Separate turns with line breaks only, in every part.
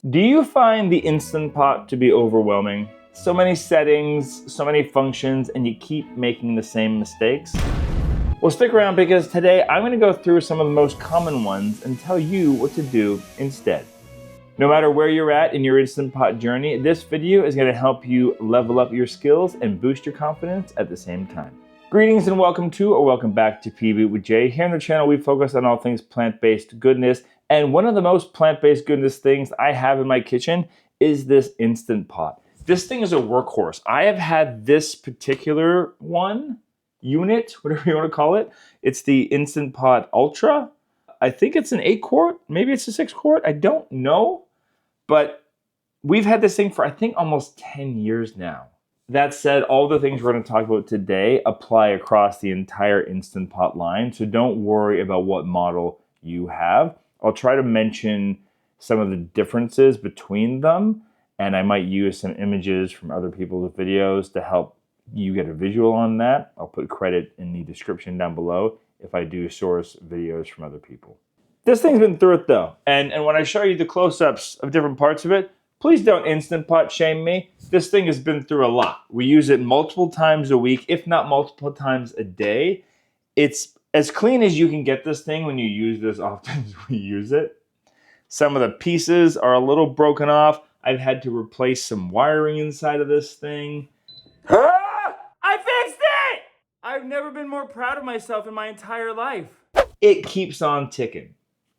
Do you find the Instant Pot to be overwhelming? So many settings, so many functions, and you keep making the same mistakes? Well, stick around because today I'm going to go through some of the most common ones and tell you what to do instead. No matter where you're at in your Instant Pot journey, this video is going to help you level up your skills and boost your confidence at the same time. Greetings and welcome to or welcome back to PB with Jay. Here on the channel, we focus on all things plant-based goodness. And one of the most plant-based goodness things I have in my kitchen is this Instant Pot. This thing is a workhorse. I have had this particular unit, whatever you want to call it. It's the Instant Pot Ultra. I think it's an 8-quart, maybe it's a 6-quart. I don't know, but we've had this thing for, I think, almost 10 years now. That said, all the things we're going to talk about today apply across the entire Instant Pot line, so don't worry about what model you have. I'll try to mention some of the differences between them, and I might use some images from other people's videos to help you get a visual on that. I'll put credit in the description down below if I do source videos from other people. This thing's been through it though, and when I show you the close-ups of different parts of it, please don't Instant Pot shame me. This thing has been through a lot. We use it multiple times a week, if not multiple times a day. It's as clean as you can get this thing when you use it as often as we use it. Some of the pieces are a little broken off. I've had to replace some wiring inside of this thing. Ah! I fixed it! I've never been more proud of myself in my entire life. It keeps on ticking.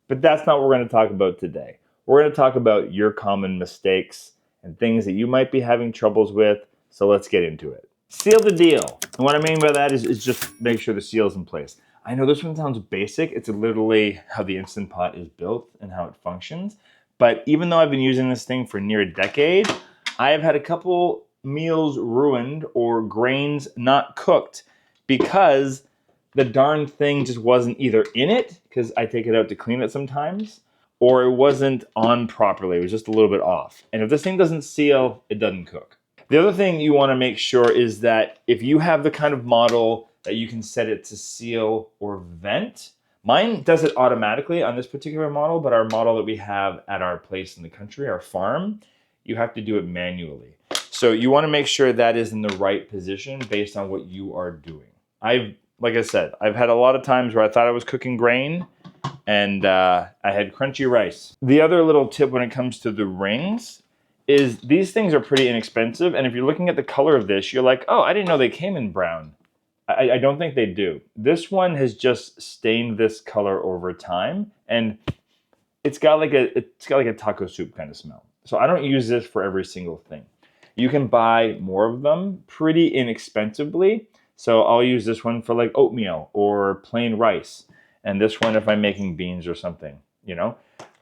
But that's not what we're going to talk about today. We're going to talk about your common mistakes and things that you might be having troubles with, so let's get into it. Seal the deal. And what I mean by that is just make sure the seal's in place. I know this one sounds basic. It's literally how the Instant Pot is built and how it functions. But even though I've been using this thing for near a decade, I have had a couple meals ruined or grains not cooked because the darn thing just wasn't either in it, because I take it out to clean it sometimes, or it wasn't on properly. It was just a little bit off. And if this thing doesn't seal, it doesn't cook. The other thing you want to make sure is that if you have the kind of model that you can set it to seal or vent, mine does it automatically on this particular model, but our model that we have at our place in the country, our farm, you have to do it manually. So you want to make sure that is in the right position based on what you are doing. Like I said, I've had a lot of times where I thought I was cooking grain and I had crunchy rice. The other little tip when it comes to the rings is these things are pretty inexpensive. And if you're looking at the color of this, you're like, oh, I didn't know they came in brown. I don't think they do. This one has just stained this color over time, and it's got like a taco soup kind of smell. So I don't use this for every single thing. You can buy more of them pretty inexpensively. So I'll use this one for like oatmeal or plain rice. And this one if I'm making beans or something, you know.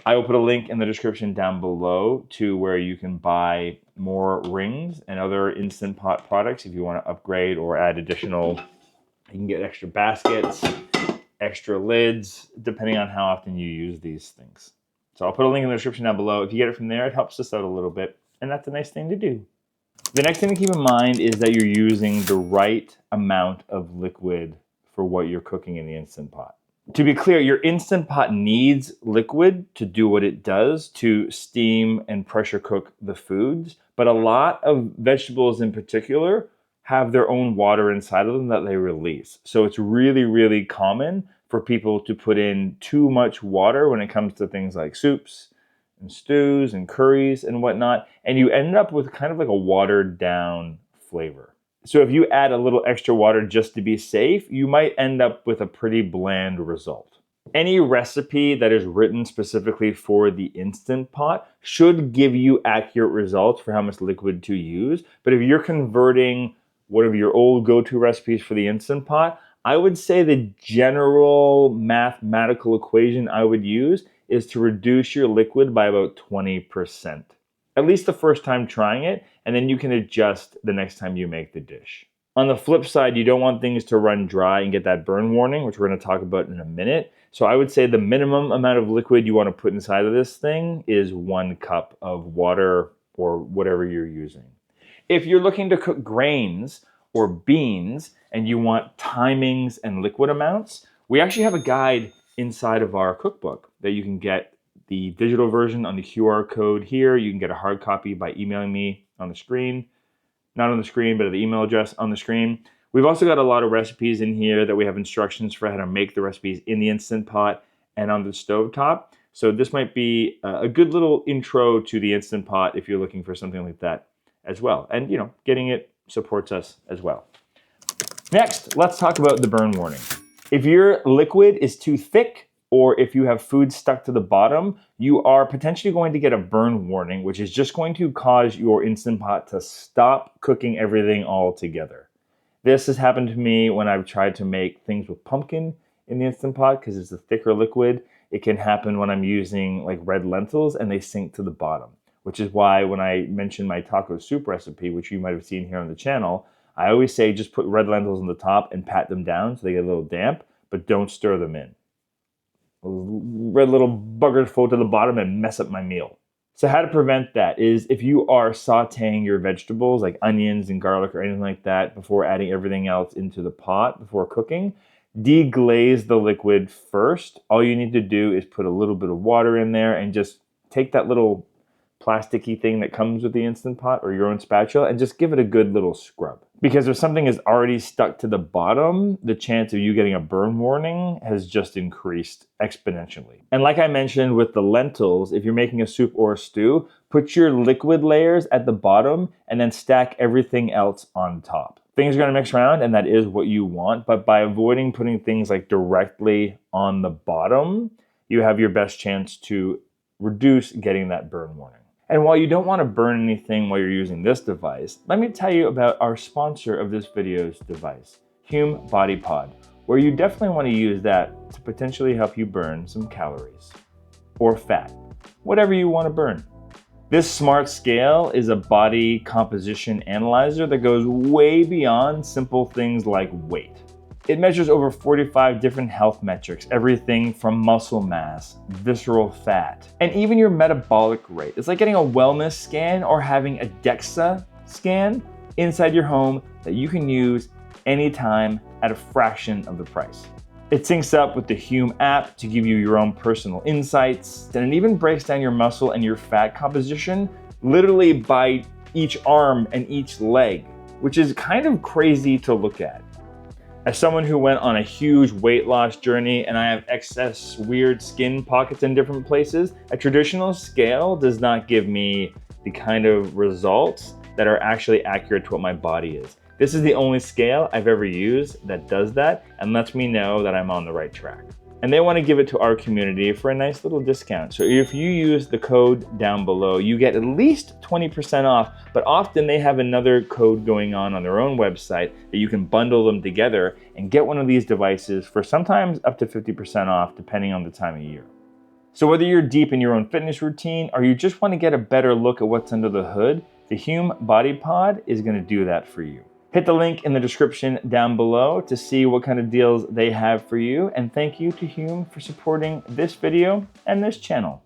I will put a link in the description down below to where you can buy more rings and other Instant Pot products if you want to upgrade or add additional. You can get extra baskets, extra lids, depending on how often you use these things. So I'll put a link in the description down below. If you get it from there, it helps us out a little bit, and that's a nice thing to do. The next thing to keep in mind is that you're using the right amount of liquid for what you're cooking in the Instant Pot. To be clear, your Instant Pot needs liquid to do what it does, to steam and pressure cook the foods. But a lot of vegetables in particular have their own water inside of them that they release. So it's really, really common for people to put in too much water when it comes to things like soups and stews and curries and whatnot. And you end up with kind of like a watered down flavor. So if you add a little extra water just to be safe, you might end up with a pretty bland result. Any recipe that is written specifically for the Instant Pot should give you accurate results for how much liquid to use. But if you're converting one of your old go-to recipes for the Instant Pot, I would say the general mathematical equation I would use is to reduce your liquid by about 20%. At least the first time trying it, and then you can adjust the next time you make the dish. On the flip side, you don't want things to run dry and get that burn warning, which we're going to talk about in a minute. So I would say the minimum amount of liquid you want to put inside of this thing is 1 cup of water or whatever you're using. If you're looking to cook grains or beans and you want timings and liquid amounts, we actually have a guide inside of our cookbook that you can get the digital version on the QR code here. You can get a hard copy by emailing me on the screen. Not on the screen, but at the email address on the screen. We've also got a lot of recipes in here that we have instructions for how to make the recipes in the Instant Pot and on the stovetop. So this might be a good little intro to the Instant Pot if you're looking for something like that as well. And, you know, getting it supports us as well. Next, let's talk about the burn warning. If your liquid is too thick, or if you have food stuck to the bottom, you are potentially going to get a burn warning, which is just going to cause your Instant Pot to stop cooking everything altogether. This has happened to me when I've tried to make things with pumpkin in the Instant Pot because it's a thicker liquid. It can happen when I'm using like red lentils and they sink to the bottom, which is why when I mentioned my taco soup recipe, which you might have seen here on the channel, I always say just put red lentils on the top and pat them down so they get a little damp, but don't stir them in. Red little buggers fall to the bottom and mess up my meal. So how to prevent that is if you are sauteing your vegetables like onions and garlic or anything like that before adding everything else into the pot before cooking, deglaze the liquid first. All you need to do is put a little bit of water in there and just take that little plasticky thing that comes with the Instant Pot or your own spatula and just give it a good little scrub. Because if something is already stuck to the bottom, the chance of you getting a burn warning has just increased exponentially. And like I mentioned with the lentils, if you're making a soup or a stew, put your liquid layers at the bottom and then stack everything else on top. Things are going to mix around and that is what you want, but by avoiding putting things like directly on the bottom, you have your best chance to reduce getting that burn warning. And while you don't want to burn anything while you're using this device, let me tell you about our sponsor of this video's device, Hume Body Pod, where you definitely want to use that to potentially help you burn some calories or fat, whatever you want to burn. This smart scale is a body composition analyzer that goes way beyond simple things like weight. It measures over 45 different health metrics, everything from muscle mass, visceral fat, and even your metabolic rate. It's like getting a wellness scan or having a DEXA scan inside your home that you can use anytime at a fraction of the price. It syncs up with the Hume app to give you your own personal insights, and it even breaks down your muscle and your fat composition literally by each arm and each leg, which is kind of crazy to look at. As someone who went on a huge weight loss journey and I have excess weird skin pockets in different places, a traditional scale does not give me the kind of results that are actually accurate to what my body is. This is the only scale I've ever used that does that and lets me know that I'm on the right track. And they want to give it to our community for a nice little discount. So if you use the code down below, you get at least 20% off, but often they have another code going on their own website that you can bundle them together and get one of these devices for sometimes up to 50% off depending on the time of year. So whether you're deep in your own fitness routine or you just want to get a better look at what's under the hood, the Hume Body Pod is going to do that for you. Hit the link in the description down below to see what kind of deals they have for you. And thank you to Hume for supporting this video and this channel.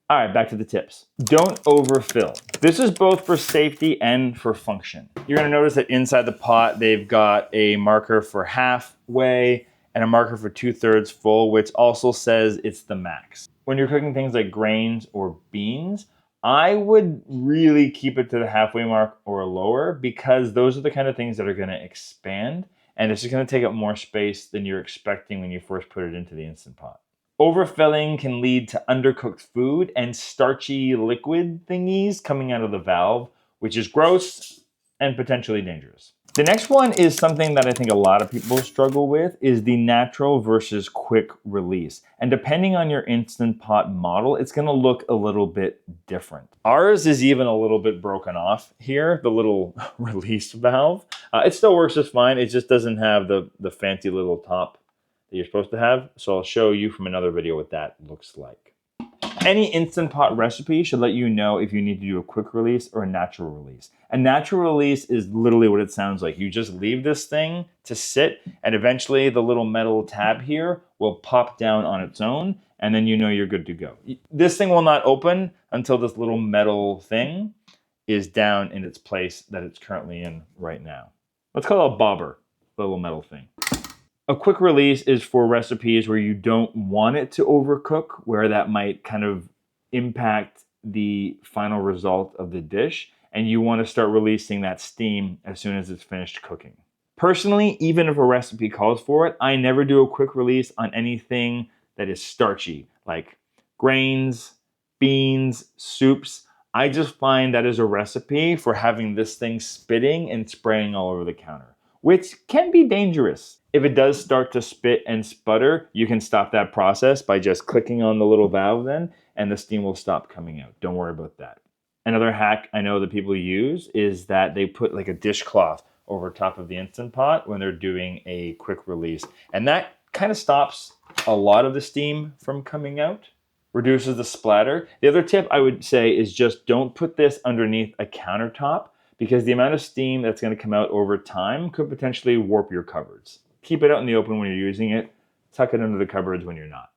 All right, back to the tips. Don't overfill. This is both for safety and for function. You're gonna notice that inside the pot, they've got a marker for halfway and a marker for 2/3 full, which also says it's the max. When you're cooking things like grains or beans, I would really keep it to the halfway mark or lower because those are the kind of things that are going to expand and it's just going to take up more space than you're expecting when you first put it into the Instant Pot. Overfilling can lead to undercooked food and starchy liquid thingies coming out of the valve, which is gross and potentially dangerous. The next one is something that I think a lot of people struggle with is the natural versus quick release. And depending on your Instant Pot model, it's gonna look a little bit different. Ours is even a little bit broken off here, the little release valve. It still works just fine. It just doesn't have the fancy little top that you're supposed to have. So I'll show you from another video what that looks like. Any Instant Pot recipe should let you know if you need to do a quick release or a natural release. A natural release is literally what it sounds like. You just leave this thing to sit and eventually the little metal tab here will pop down on its own and then you know you're good to go. This thing will not open until this little metal thing is down in its place that it's currently in right now. Let's call it a bobber, the little metal thing. A quick release is for recipes where you don't want it to overcook, where that might kind of impact the final result of the dish, and you want to start releasing that steam as soon as it's finished cooking. Personally, even if a recipe calls for it, I never do a quick release on anything that is starchy, like grains, beans, soups. I just find that is a recipe for having this thing spitting and spraying all over the counter, which can be dangerous. If it does start to spit and sputter, you can stop that process by just clicking on the little valve then, and the steam will stop coming out. Don't worry about that. Another hack I know that people use is that they put like a dishcloth over top of the Instant Pot when they're doing a quick release. And that kind of stops a lot of the steam from coming out, reduces the splatter. The other tip I would say is just don't put this underneath a countertop, because the amount of steam that's going to come out over time could potentially warp your cupboards. Keep it out in the open when you're using it. Tuck it under the cupboards when you're not.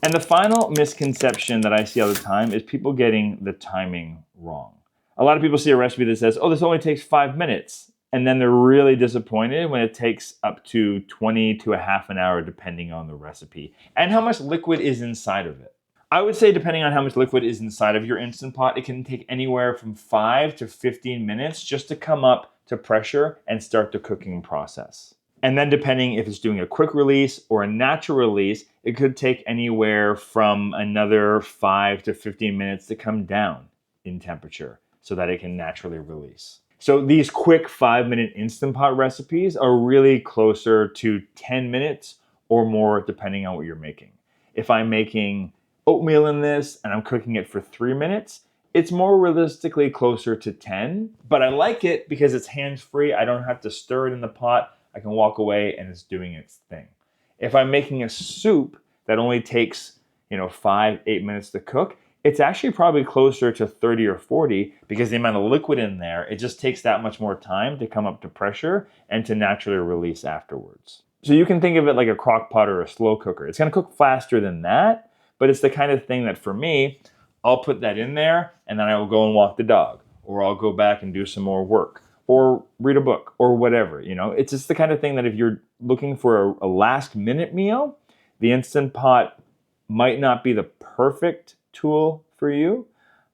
And the final misconception that I see all the time is people getting the timing wrong. A lot of people see a recipe that says, oh, this only takes 5 minutes. And then they're really disappointed when it takes up to 20 to a half an hour, depending on the recipe and how much liquid is inside of it. I would say depending on how much liquid is inside of your Instant Pot, it can take anywhere from 5 to 15 minutes just to come up to pressure and start the cooking process. And then depending if it's doing a quick release or a natural release, it could take anywhere from another 5 to 15 minutes to come down in temperature so that it can naturally release. So these quick 5-minute Instant Pot recipes are really closer to 10 minutes or more depending on what you're making. If I'm making oatmeal in this and I'm cooking it for 3 minutes, it's more realistically closer to 10, but I like it because it's hands-free. I don't have to stir it in the pot. I can walk away and it's doing its thing. If I'm making a soup that only takes, 5-8 minutes to cook, it's actually probably closer to 30 or 40 because the amount of liquid in there, it just takes that much more time to come up to pressure and to naturally release afterwards. So you can think of it like a crock pot or a slow cooker. It's gonna cook faster than that, but it's the kind of thing that for me, I'll put that in there and then I will go and walk the dog, or I'll go back and do some more work, or read a book, or whatever. It's just the kind of thing that if you're looking for a last minute meal, the Instant Pot might not be the perfect tool for you.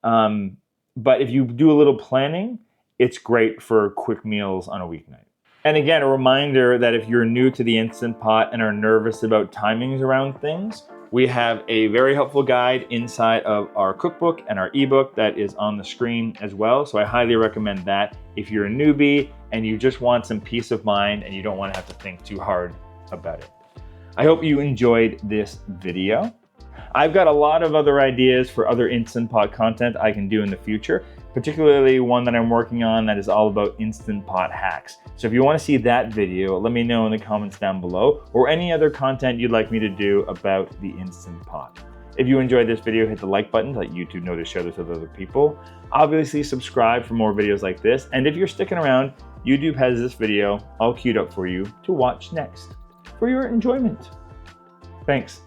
But if you do a little planning, it's great for quick meals on a weeknight. And again, a reminder that if you're new to the Instant Pot and are nervous about timings around things, we have a very helpful guide inside of our cookbook and our ebook that is on the screen as well. So I highly recommend that if you're a newbie and you just want some peace of mind and you don't want to have to think too hard about it. I hope you enjoyed this video. I've got a lot of other ideas for other Instant Pot content I can do in the future, particularly one that I'm working on that is all about Instant Pot hacks. So if you want to see that video, let me know in the comments down below, or any other content you'd like me to do about the Instant Pot. If you enjoyed this video, hit the like button to let YouTube know to share this with other people. Obviously, subscribe for more videos like this. And if you're sticking around, YouTube has this video all queued up for you to watch next for your enjoyment. Thanks.